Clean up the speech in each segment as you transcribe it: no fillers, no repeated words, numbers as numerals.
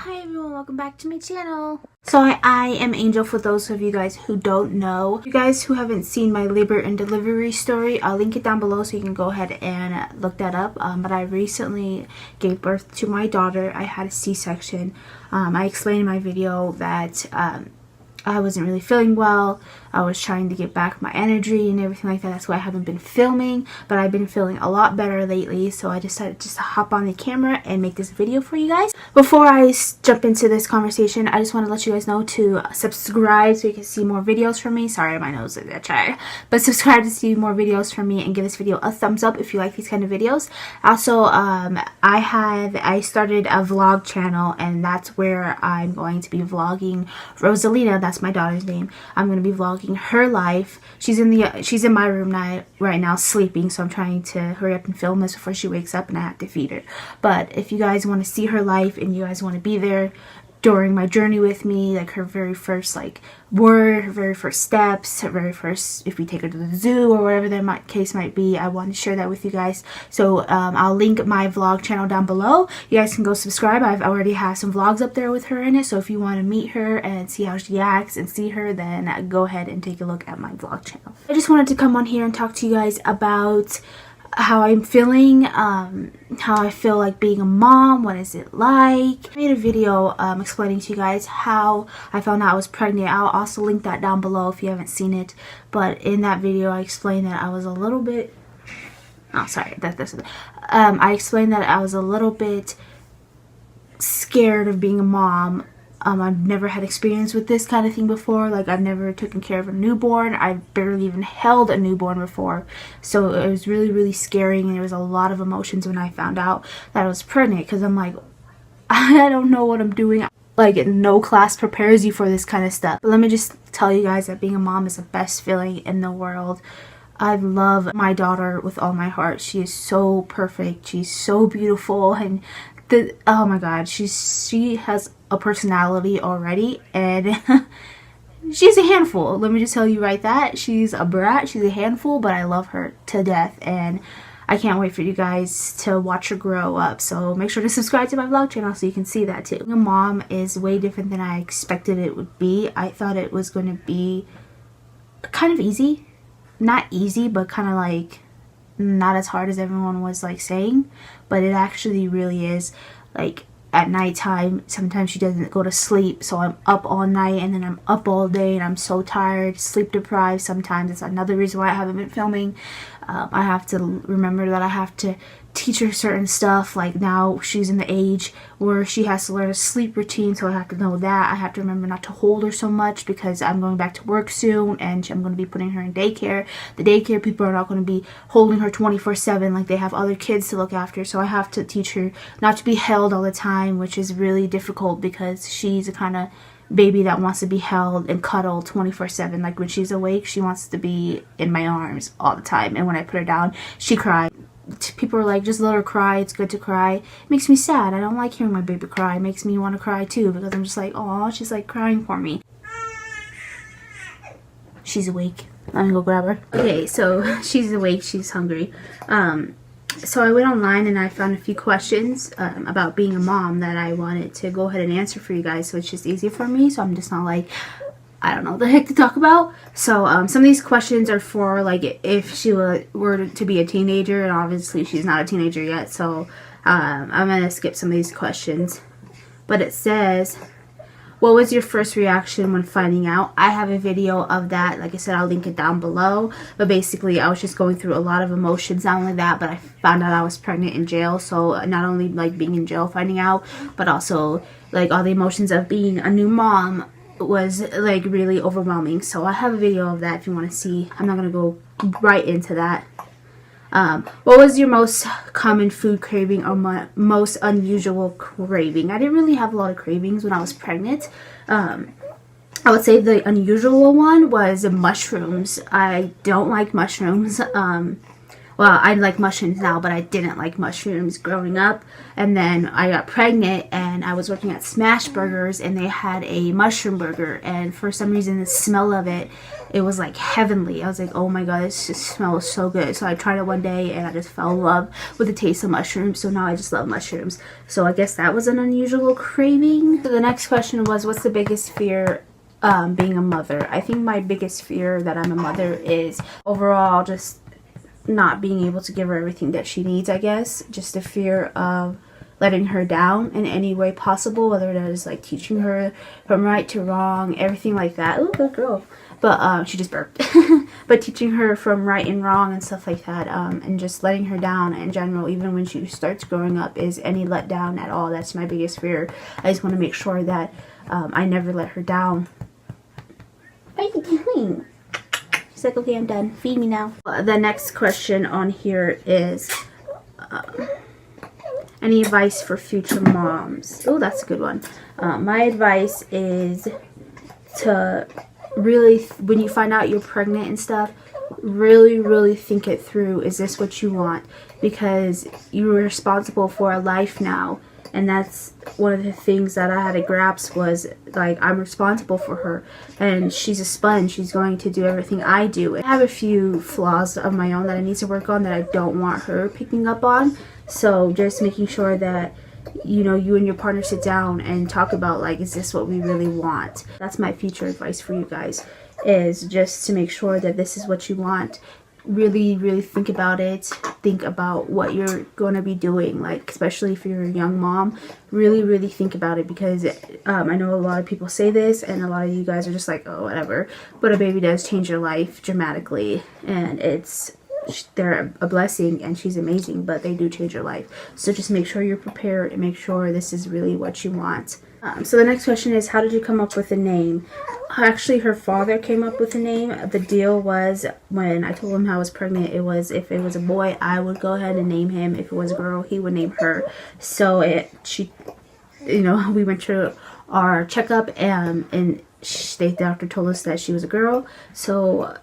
Hi everyone, welcome back to my channel. So I am Angel for those of you guys who don't know. You guys who haven't seen my labor and delivery story, I'll link it down below so you can go ahead and look that up. But I recently gave birth to my daughter. I had a C-section. I explained in my video that I wasn't really feeling well. I was trying to get back my energy and everything like that. That's why I haven't been filming, but I've been feeling a lot better lately, so I decided just to hop on the camera and make this video for you guys. Before I jump into this conversation, I just want to let you guys know to subscribe so you can see more videos from me. Sorry, my nose is itchy. But subscribe to see more videos from me and give this video a thumbs up if you like these kind of videos. Also, I started a vlog channel, and that's where I'm going to be vlogging Rosalina. That's my daughter's name. I'm going to be vlogging her life. She's in my room right now sleeping, so I'm trying to hurry up and film this before she wakes up and I have to feed her. But if you guys want to see her life and you guys want to be there during my journey with me, like her very first word, her very first steps, her very first, if we take her to the zoo or whatever that case might be, I want to share that with you guys. So I'll link my vlog channel down below. You guys can go subscribe. I've already have some vlogs up there with her in it, so if you want to meet her and see how she acts and see her, then go ahead and take a look at my vlog channel. I just wanted to come on here and talk to you guys about how I'm feeling, how I feel like being a mom, what is it like. I made a video explaining to you guys how I found out I was pregnant. I'll also link that down below if you haven't seen it. But in that video I explained that I was a little bit, I explained that I was a little bit scared of being a mom. I've never had experience with this kind of thing before. Like, I've never taken care of a newborn. I've barely even held a newborn before. So it was really, really scary, and there was a lot of emotions when I found out that I was pregnant, because I'm like, I don't know what I'm doing. Like, no class prepares you for this kind of stuff. But let me just tell you guys that being a mom is the best feeling in the world. I love my daughter with all my heart. She is so perfect. She's so beautiful, and oh my god, she has a personality already, and she's a handful. Let me just tell you right that she's a brat, she's a handful, but I love her to death, and I can't wait for you guys to watch her grow up. So make sure to subscribe to my vlog channel so you can see that too. Being a mom is way different than I expected it would be. I thought it was going to be kind of easy. Not easy, but kind of like not as hard as everyone was like saying, but it actually really is. Like, at nighttime, sometimes she doesn't go to sleep, so I'm up all night, and then I'm up all day, and I'm so tired, sleep deprived sometimes. It's another reason why I haven't been filming. I have to remember that I have to teach her certain stuff. Like, now she's in the age where she has to learn a sleep routine, so I have to know that. I have to remember not to hold her so much, because I'm going back to work soon, and I'm going to be putting her in daycare. The daycare people are not going to be holding her 24/7 like they have other kids to look after, so I have to teach her not to be held all the time, which is really difficult, because she's a kind of baby that wants to be held and cuddled 24/7. Like, when she's awake, she wants to be in my arms all the time, and when I put her down, she cries. People are like, just let her cry, it's good to cry. It makes me sad. I don't like hearing my baby cry. It makes me want to cry too, because I'm just like, oh, she's like crying for me. She's awake. Let me go grab her. Okay, so she's awake, she's hungry. So I went online and I found a few questions about being a mom that I wanted to go ahead and answer for you guys, so it's just easier for me, so I'm just not like, I don't know what the heck to talk about. So some of these questions are for like if she were to be a teenager, and obviously she's not a teenager yet, so I'm gonna skip some of these questions. But it says, what was your first reaction when finding out? I have a video of that. Like I said, I'll link it down below. But basically, I was just going through a lot of emotions. Not only that, but I found out I was pregnant in jail. So not only like being in jail, finding out, but also like all the emotions of being a new mom was like really overwhelming. So I have a video of that if you want to see. I'm not going to go right into that. What was your most common food craving or most unusual craving? I didn't really have a lot of cravings when I was pregnant. I would say the unusual one was mushrooms. I don't like mushrooms. Well, well, I like mushrooms now, but I didn't like mushrooms growing up. And then I got pregnant and I was working at Smash Burgers and they had a mushroom burger. And for some reason, the smell of it, it was like heavenly. I was like, oh my god, this just smells so good. So I tried it one day and I just fell in love with the taste of mushrooms. So now I just love mushrooms. So I guess that was an unusual craving. So the next question was, what's the biggest fear being a mother? I think my biggest fear that I'm a mother is overall just not being able to give her everything that she needs, I guess. Just the fear of letting her down in any way possible, whether that is like teaching her from right to wrong, everything like that. Ooh, good girl. But she just burped. But teaching her from right and wrong and stuff like that, and just letting her down in general, even when she starts growing up, is any letdown at all. That's my biggest fear. I just want to make sure that I never let her down. What are you doing? She's like, okay, I'm done. Feed me now. The next question on here is any advice for future moms? Oh, that's a good one. My advice is to really, when you find out you're pregnant and stuff, really think it through. Is this what you want? Because you're responsible for a life now. And that's one of the things that I had to grasp was, like, I'm responsible for her. And she's a sponge. She's going to do everything I do. I have a few flaws of my own that I need to work on that I don't want her picking up on. So just making sure that, you know, you and your partner sit down and talk about, like, is this what we really want? That's my future advice for you guys, is just to make sure that this is what you want. Really think about it. Think about what you're going to be doing, like, especially if you're a young mom. Really think about it, because I know a lot of people say this and a lot of you guys are just like, oh, whatever, but a baby does change your life dramatically, and they're a blessing and she's amazing, but they do change your life. So just make sure you're prepared and make sure this is really what you want. So the next question is, how did you come up with a name? Actually, her father came up with a name. The deal was, when I told him I was pregnant, it was, if it was a boy, I would go ahead and name him. If it was a girl, he would name her. So we went to our checkup and the doctor told us that she was a girl. So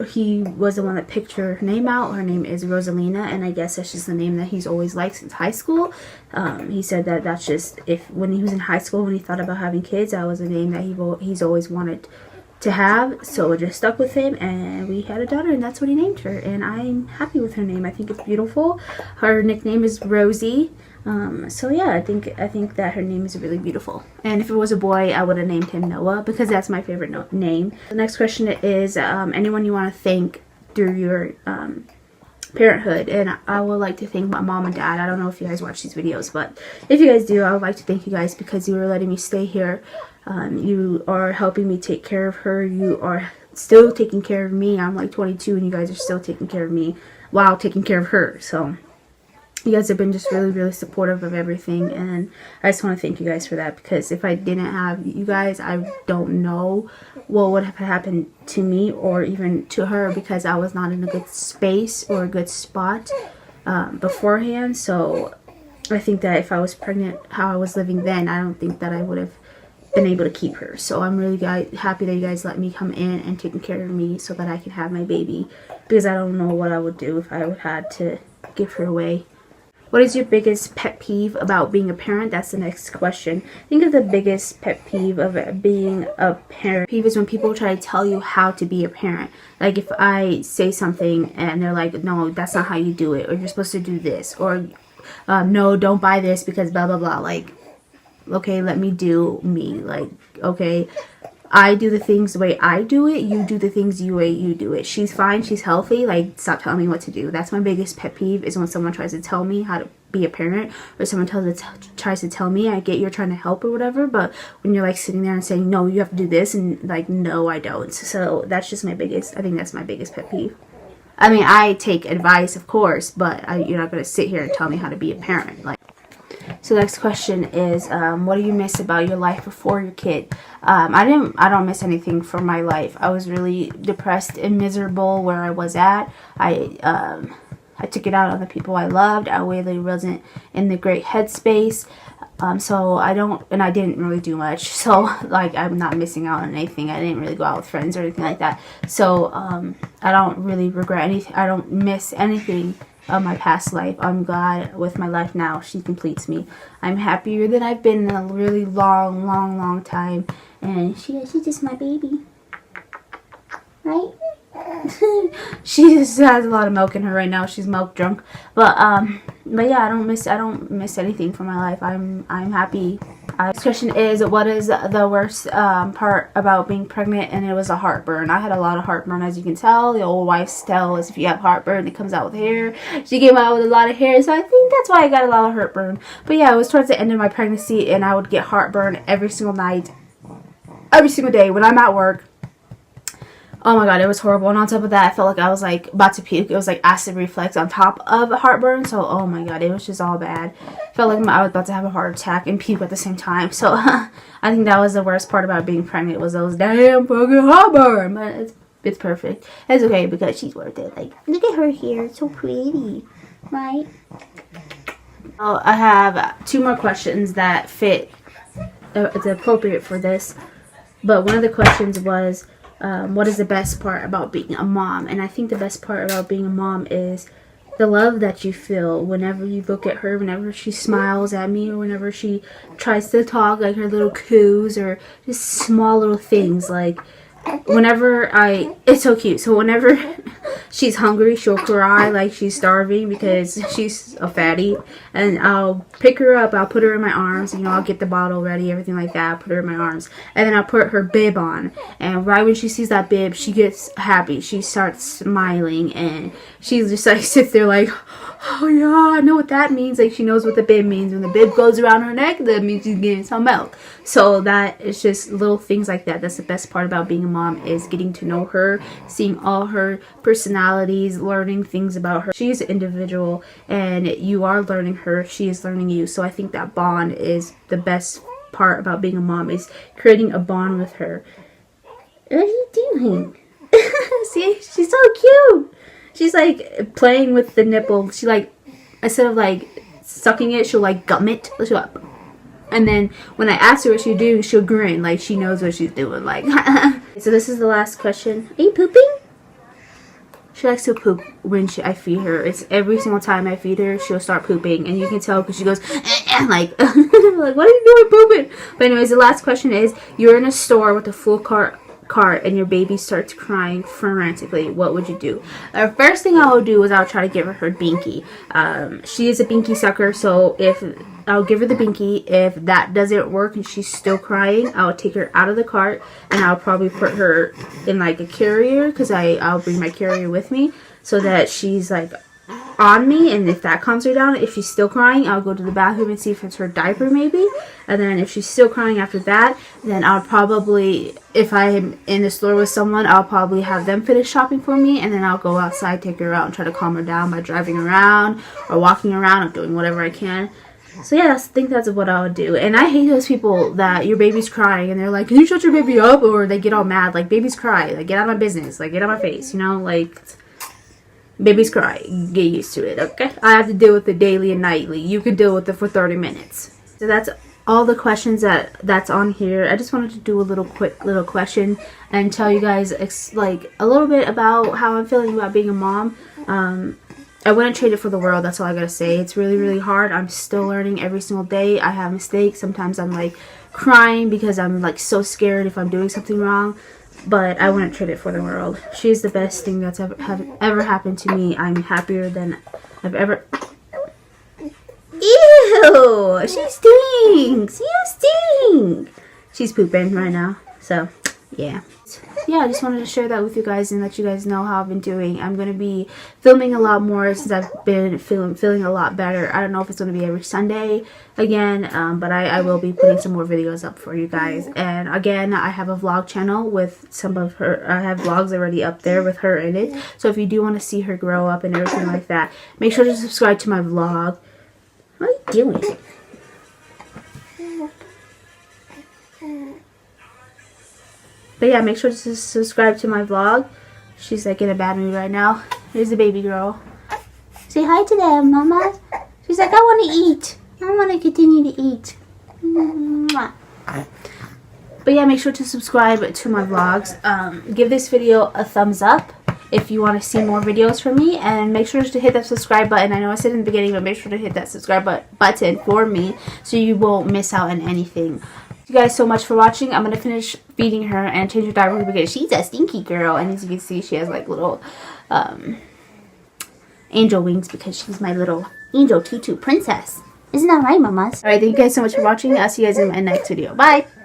he was the one that picked her name out. Her name is Rosalina, and I guess that's just the name that he's always liked since high school. He said that that's just, when he was in high school, when he thought about having kids, that was a name that he's always wanted to have. So it just stuck with him, and we had a daughter, and that's what he named her. And I'm happy with her name. I think it's beautiful. Her nickname is Rosie. So yeah, I think that her name is really beautiful. And if it was a boy, I would have named him Noah, because that's my favorite name. The next question is, anyone you want to thank through your parenthood. And I would like to thank my mom and dad. I don't know if you guys watch these videos, but if you guys do, I would like to thank you guys, because you were letting me stay here. You are helping me take care of her. You are still taking care of me. I'm like 22 and you guys are still taking care of me while taking care of her. So you guys have been just really supportive of everything, and I just want to thank you guys for that, because if I didn't have you guys, I don't know what would have happened to me or even to her, because I was not in a good space or a good spot beforehand. So I think that if I was pregnant how I was living then, I don't think that I would have been able to keep her. So I'm really happy that you guys let me come in and taking care of me so that I can have my baby, because I don't know what I would do if I would had to give her away. What is your biggest pet peeve about being a parent? That's the next question. Think of the biggest pet peeve of being a parent. Peeve is when people try to tell you how to be a parent. Like if I say something and they're like, no, that's not how you do it, or you're supposed to do this, or no, don't buy this because blah blah blah. Like, okay, let me do me. Like, okay, I do the things the way I do it, you do the things the way you do it. She's fine, she's healthy, like, stop telling me what to do. That's my biggest pet peeve, is when someone tries to tell me how to be a parent, or someone tries to tell me. I get you're trying to help or whatever, but when you're like sitting there and saying, no, you have to do this, and like, no, I don't. So that's just I think that's my biggest pet peeve. I mean, I take advice, of course, but you're not going to sit here and tell me how to be a parent. Like, so the next question is, what do you miss about your life before your kid? I don't miss anything from my life. I was really depressed and miserable where I was at. I took it out on the people I loved. I really wasn't in the great headspace. So I didn't really do much. So like, I'm not missing out on anything. I didn't really go out with friends or anything like that. So I don't really regret anything. I don't miss anything of my past life. I'm glad with my life now. She completes me. I'm happier than I've been in a really long time. And she's just my baby. Right? She just has a lot of milk in her right now. She's milk drunk. But yeah, I don't miss anything from my life. I'm happy. This question is, what is the worst part about being pregnant? And it was a heartburn. I had a lot of heartburn, as you can tell. The old wives' tale is if you have heartburn, it comes out with hair. She came out with a lot of hair, so I think that's why I got a lot of heartburn. But yeah, it was towards the end of my pregnancy, and I would get heartburn every single night, every single day when I'm at work. Oh my god, it was horrible. And on top of that, I felt like I was like about to puke. It was like acid reflux on top of heartburn. So, oh my god, it was just all bad. Felt like I was about to have a heart attack and puke at the same time. So, I think that was the worst part about being pregnant, was those damn fucking heartburn. But it's perfect. It's okay because she's worth it. Like, look at her hair. It's so pretty. Right? Oh, I have 2 more questions that fit. It's appropriate for this. But one of the questions was, what is the best part about being a mom? And I think the best part about being a mom is the love that you feel whenever you look at her, whenever she smiles at me, or whenever she tries to talk, like her little coos, or just small little things. Like, it's so cute. So whenever she's hungry, she'll cry like she's starving because she's a fatty. And I'll pick her up, I'll put her in my arms, I'll get the bottle ready, everything like that, put her in my arms. And then I'll put her bib on. And right when she sees that bib, she gets happy. She starts smiling, and she just like sits there like, oh yeah, I know what that means. Like, she knows what the bib means. When the bib goes around her neck, that means she's getting some milk. So that is just little things like that. That's the best part about being a mom, is getting to know her, seeing all her personalities, learning things about her. She's an individual, and you are learning her. She is learning you. So I think that bond is the best part about being a mom, is creating a bond with her. What are you doing? See, she's so cute. She's like playing with the nipple. She like, instead of like sucking it, she'll like gum it. She'll like, and then when I ask her what she's doing, she'll grin like she knows what she's doing. Like, so this is the last question. Are you pooping? She likes to poop when I feed her. It's every single time I feed her, she'll start pooping, and you can tell because she goes like, like, what are you doing pooping? But anyways, the last question is, you're in a store with a full cart and your baby starts crying frantically. What would you do? The first thing I would do is I would try to give her binky. She is a binky sucker, so if I'll give her the binky. If that doesn't work and she's still crying, I'll take her out of the cart, and I'll probably put her in like a carrier, because I'll bring my carrier with me so that she's like on me. And if that calms her down, if she's still crying, I'll go to the bathroom and see if it's her diaper maybe. And then if she's still crying after that, then I'll probably, if I'm in the store with someone, I'll probably have them finish shopping for me, and then I'll go outside, take her out, and try to calm her down by driving around or walking around or doing whatever I can. So yeah, I think that's what I would do. And I hate those people that your baby's crying and they're like, can you shut your baby up? Or they get all mad, like, babies cry, like, get out of my business, like, get out of my face, like, babies cry, get used to it, okay? I have to deal with it daily and nightly. You can deal with it for 30 minutes. So that's all the questions that's on here. I just wanted to do a quick little question and tell you guys like a little bit about how I'm feeling about being a mom. I wouldn't trade it for the world. That's all I gotta say. It's really, really hard. I'm still learning every single day. I have mistakes. Sometimes I'm like crying because I'm like so scared if I'm doing something wrong. But I wouldn't trade it for the world. She's the best thing that's ever happened to me. I'm happier than I've ever... Ew! She stinks! You stink! She's pooping right now. So, yeah. Yeah, I just wanted to share that with you guys and let you guys know how I've been doing. I'm going to be filming a lot more since I've been feeling a lot better. I don't know if it's going to be every Sunday again, but I will be putting some more videos up for you guys. And again, I have a vlog channel with some of her, I have vlogs already up there with her in it. So if you do want to see her grow up and everything like that, make sure to subscribe to my vlog. What are you doing? But yeah, make sure to subscribe to my vlog. She's like in a bad mood right now. Here's the baby girl. Say hi to them, Mama. She's like, I want to eat. I want to continue to eat. Mwah. But yeah, make sure to subscribe to my vlogs. Give this video a thumbs up. if you want to see more videos from me. And make sure to hit that subscribe button. I know I said in the beginning, but make sure to hit that subscribe button for me so you won't miss out on anything. Thank you guys so much for watching. I'm going to finish feeding her and change her diaper because she's a stinky girl. And as you can see, she has like little angel wings because she's my little angel tutu princess. Isn't that right, mamas? Alright, thank you guys so much for watching. I'll see you guys in my next video. Bye!